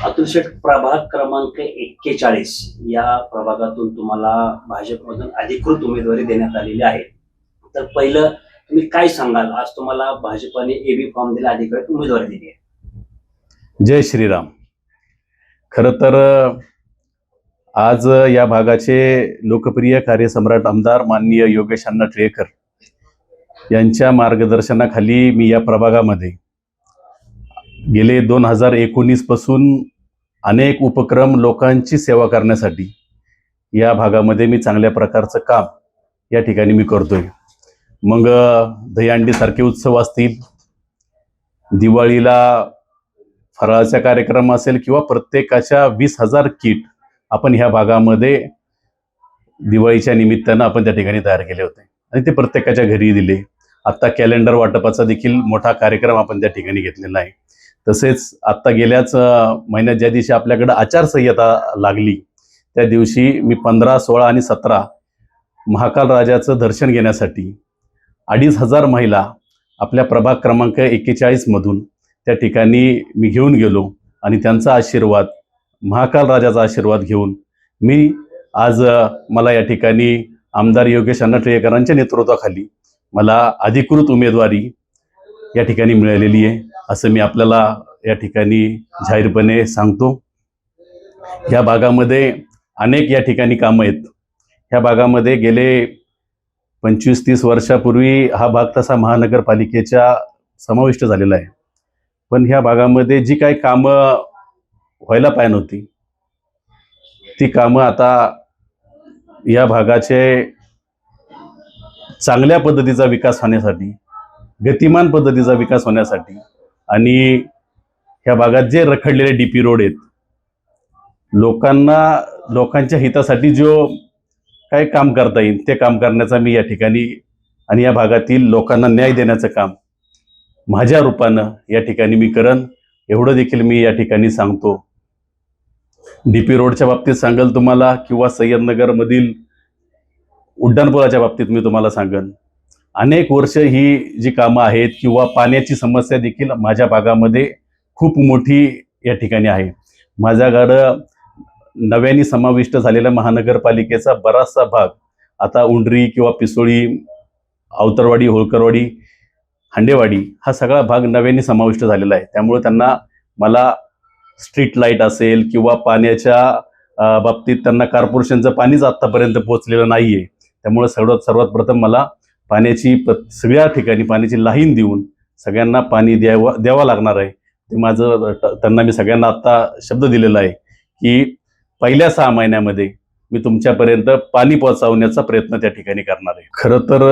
अतुल शेठ, प्रभाग क्रमांक 41 या प्रभागातून तुम्हाला भाजपमधून अधिकृत उमेदवारी देण्यात आलेली आहे. तर पहिलं तुम्ही काय सांगाल, आज तुम्हाला भाजपने एबी फॉर्म दिला, अधिकृत उमेदवारी दिली आहे. जय श्रीराम. खरं तर आज या भागाचे लोकप्रिय कार्यसम्राट आमदार माननीय योगेश अण्णा टिळेकर यांच्या मार्गदर्शनाखाली मी या प्रभागामध्ये गेले 2019 पासून अनेक उपक्रम लोकांची सेवा करण्यासाठी या भागामध्ये मी चांगल्या प्रकारचं काम या ठिकाणी मी करतोय. मग दहीहंडी सारखे उत्सव असतील, दिवाळीला फराळाचा कार्यक्रम असेल किंवा प्रत्येकाच्या 20,000 किट आपण ह्या भागामध्ये दिवाळीच्या निमित्तानं आपण त्या ठिकाणी तयार केले होते आणि ते प्रत्येकाच्या घरी दिले. आत्ता कॅलेंडर वाटपाचा देखील मोठा कार्यक्रम आपण त्या ठिकाणी घेतलेला आहे. तसेच आत्ता गेल्याच महिन्यात ज्या दिवशी आपल्याकडे आचारसंहिता लागली त्या दिवशी मी 15, 16 आणि 17 महाकाल राजाचं दर्शन घेण्यासाठी 2,500 महिला आपल्या प्रभाग क्रमांक 41 मधून त्या ठिकाणी मी घेऊन गेलो आणि त्यांचा आशीर्वाद, महाकाल राजाचा आशीर्वाद घेऊन मी आज मला या ठिकाणी आमदार योगेश अण्णा टिळेकरांच्या नेतृत्वाखाली मला अधिकृत उमेदवारी या ठिकाणी मिळालेली आहे, असं मी आपल्याला या ठिकाणी जाहीरपणे सांगतो. ह्या भागामध्ये अनेक या ठिकाणी कामं आहेत. ह्या भागामध्ये गेले 25-30 वर्षापूर्वी हा भाग तसा महानगरपालिकेच्या समाविष्ट झालेला आहे, पण ह्या भागामध्ये जी काही कामं व्हायला पाहिजे होती ती कामं आता या भागाचे चांगल्या पद्धतीचा विकास होण्यासाठी, गतिमान पद्धतीचा विकास होण्यासाठी आणि ह्या भागात जे रखडलेले डीपी रोड आहेत, लोकांच्या हितासाठी जो काय काम करता येईल ते काम करण्याचा मी या ठिकाणी आणि या भागातील लोकांना न्याय देण्याचं काम माझ्या रूपानं या ठिकाणी मी करन, एवढं देखील मी या ठिकाणी सांगतो. डीपी रोडच्या बाबतीत सांगेल तुम्हाला किंवा सय्यदनगरमधील उड्डाणपुलाच्या बाबतीत मी तुम्हाला सांगेन. अनेक वर्ष ही जी कामं आहेत किंवा पाण्याची समस्या देखील माझ्या भागामध्ये खूप मोठी या ठिकाणी आहे. माझ्याकडं नव्याने समाविष्ट झालेल्या महानगरपालिकेचा बराचसा भाग आता उंडरी किंवा पिसोळी, अवतरवाडी, होळकरवाडी, हांडेवाडी हा सगळा भाग नव्याने समाविष्ट झालेला आहे. त्यामुळे त्यांना मला स्ट्रीट लाईट असेल किंवा पाण्याच्या बाबतीत त्यांना कॉर्पोरेशनचं पाणीच आत्तापर्यंत पोहोचलेलं नाही आहे. त्यामुळे सर्वात प्रथम मला पाण्याची सगळ्या ठिकाणी पाण्याची लाईन देऊन सगळ्यांना पाणी द्यावं लागणार आहे. ते माझं त्यांना मी सगळ्यांना आत्ता शब्द दिलेला आहे की पहिल्या 6 महिन्यामध्ये मी तुमच्यापर्यंत पाणी पोहोचवण्याचा प्रयत्न त्या ठिकाणी करणार आहे. खरं तर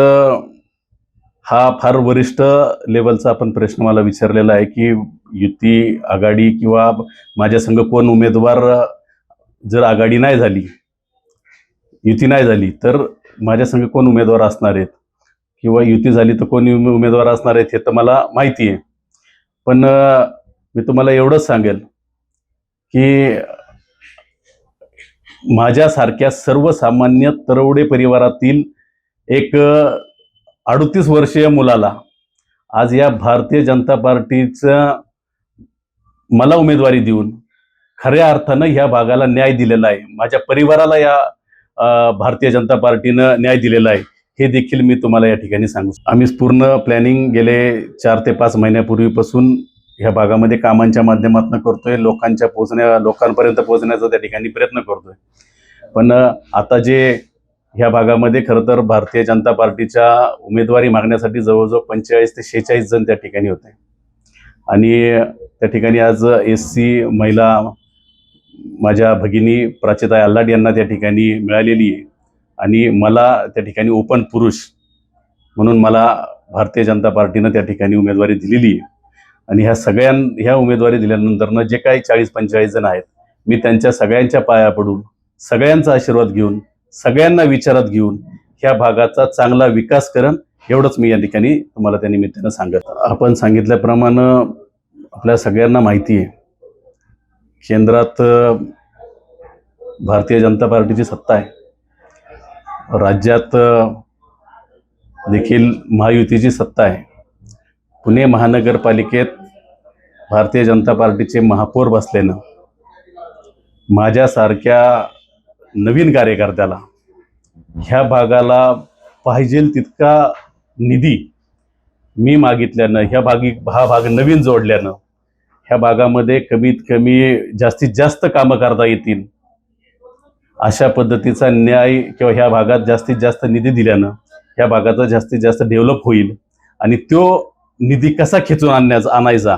हा फार वरिष्ठ लेवलचा आपण प्रश्न मला विचारलेला आहे की युती, आघाडी किंवा माझ्या संघ कोण उमेदवार, जर आघाडी नाही झाली, युती नाही झाली तर माझ्या संघ कोण उमेदवार असणार आहेत किंवा युती झाली तर कोण उमेदवार असणार आहेत हे तर मला माहिती आहे. पण मी तुम्हाला एवढंच सांगेल की माझ्यासारख्या सर्वसामान्य तरवडे परिवारातील एक 38 वर्षीय मुलाला आज या भारतीय जनता पार्टीचं मला उमेदवारी देऊन खऱ्या अर्थानं ह्या भागाला न्याय दिलेला आहे. माझ्या परिवाराला या भारतीय जनता पार्टीनं न्याय दिलेला आहे हे देखील मी तुम्हाला या ठिकाणी सांगू. आम्ही पूर्ण प्लॅनिंग गेले 4 ते 5 महिन्यापूर्वीपासून ह्या भागामध्ये कामांच्या माध्यमातून करतोय. लोकांपर्यंत पोहोचण्याचा त्या ठिकाणी प्रयत्न करतोय. पण आता जे ह्या भागामध्ये खरं तर भारतीय जनता पार्टीच्या उमेदवारी मागण्यासाठी जवळजवळ 45 ते 46 जण त्या ठिकाणी होते आणि त्या ठिकाणी आज SC महिला माझ्या भगिनी प्राचिताई आल्लाड यांना त्या ठिकाणी मिळालेली आहे आणि मला त्या ठिकाणी ओपन पुरुष म्हणून मला भारतीय जनता पार्टीनं त्या ठिकाणी उमेदवारी दिलेली आहे. आणि ह्या उमेदवारी दिल्यानंतरनं जे काही 40-45 जण आहेत, मी त्यांच्या सगळ्यांच्या पाया पडून, सगळ्यांचा आशीर्वाद घेऊन, सगळ्यांना विचारात घेऊन ह्या भागाचा चांगला विकास करेन, एवढंच मी या ठिकाणी तुम्हाला त्या निमित्तानं सांगत. आपण सांगितल्याप्रमाणे आपल्या सगळ्यांना माहिती आहे, केंद्रात भारतीय जनता पार्टीची सत्ता आहे, राज्यात देखील महायुतीची सत्ता आहे. पुणे महानगरपालिकेत भारतीय जनता पार्टीचे महापौर बसल्यानं माझ्यासारख्या नवीन कार्यकर्त्याला ह्या भागाला पाहिजे तितका निधी मी मागितल्यानं हा भाग नवीन जोडल्यानं ह्या भागामध्ये कमीत कमी जास्तीत जास्त कामं करता येतील अशा पद्धतीचा न्याय किंवा ह्या भागात जास्तीत जास्त निधी दिल्यानं ह्या भागाचा जास्तीत जास्त डेव्हलप होईल. आणि तो निधी कसा खेचून आणायचा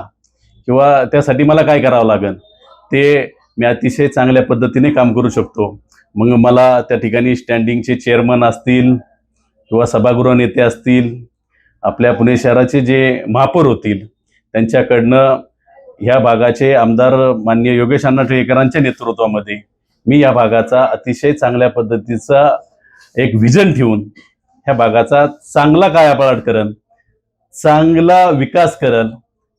किंवा त्यासाठी मला काय करावं लागेल ते मी अतिशय चांगल्या पद्धतीने काम करू शकतो. मग मला त्या ठिकाणी स्टँडिंगचे चेअरमन असतील किंवा सभागृह नेते असतील, आपल्या पुणे शहराचे जे महापौर होतील, त्यांच्याकडनं ह्या भागाचे आमदार माननीय योगेश अण्णा टिळेकरांच्या नेतृत्वामध्ये मी या भागाचा अतिशय चांगल्या पद्धतीचा एक विजन ठेवून ह्या भागाचा चांगला कायापालट करेन, चांगला विकास करेल,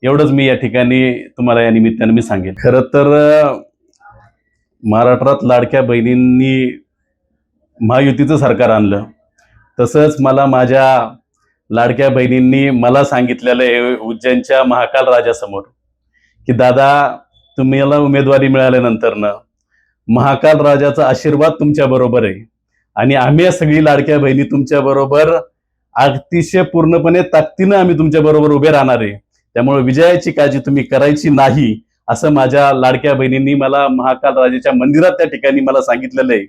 एवढंच मी या ठिकाणी तुम्हाला या निमित्ताने मी सांगेन. खरं तर महाराष्ट्रात लाडक्या बहिणींनी महायुतीचं सरकार आणलं, तसंच मला माझ्या लाडक्या बहिणींनी मला सांगितलेलं आहे उज्जैनच्या महाकाल राजासमोर की दादा तुम्हाला उमेदवारी मिळाल्यानंतरनं महाकाल राजाचा आशीर्वाद तुमच्या बरोबर आहे आणि आम्ही सगळी लाडक्या बहिणी तुमच्या बरोबर अतिशय पूर्णपणे ताकदीनं आम्ही तुमच्या बरोबर उभे राहणार आहे. त्यामुळे विजयाची काळजी तुम्ही करायची नाही असं माझ्या लाडक्या बहिणींनी मला महाकाल राजाच्या मंदिरात त्या ठिकाणी मला सांगितलेलं आहे.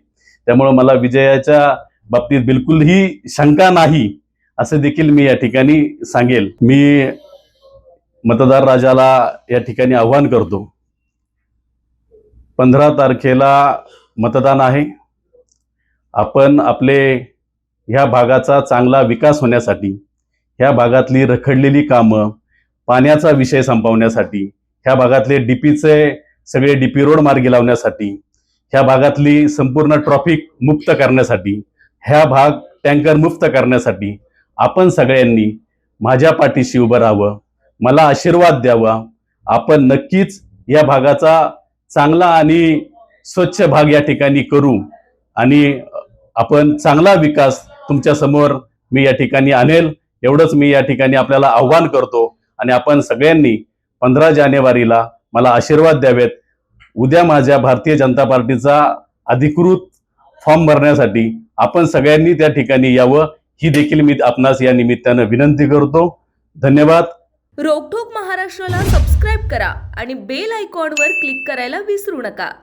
त्यामुळे मला विजयाच्या बाबतीत बिलकुलही शंका नाही असं देखील मी या ठिकाणी सांगेल. मी मतदार राजाला या ठिकाणी आव्हान करतो, 15 तारखेला मतदान आहे. आपण आपले ह्या भागाचा चांगला विकास होण्यासाठी, ह्या भागातली रखडलेली कामं, पाण्याचा विषय संपवण्यासाठी, ह्या भागातले डीपीचे सगळे डीपी रोड मार्गी लावण्यासाठी, ह्या भागातली संपूर्ण ट्रॉफिक मुक्त करण्यासाठी, ह्या भाग टँकर मुक्त करण्यासाठी आपण सगळ्यांनी माझ्या पाठीशी उभं राहावं, मला आशीर्वाद द्यावा. आपण नक्कीच या भागाचा चांगला आणि स्वच्छ भाग या ठिकाणी करू आणि आपण चांगला विकास तुमच्या समोर मी या ठिकाणी आणेल, एवढंच मी या ठिकाणी आपल्याला आव्हान करतो. आणि आपण सगळ्यांनी 15 जानेवारीला मला आशीर्वाद द्यावेत. उद्या माझ्या भारतीय जनता पार्टीचा अधिकृत फॉर्म भरण्यासाठी आपण सगळ्यांनी त्या ठिकाणी यावं, ही देखील मी आपणास या निमित्तानं विनंती करतो. धन्यवाद. रोकठोक महाराष्ट्राला सबस्क्राईब करा आणि बेल आयकॉनवर क्लिक करायला विसरू नका.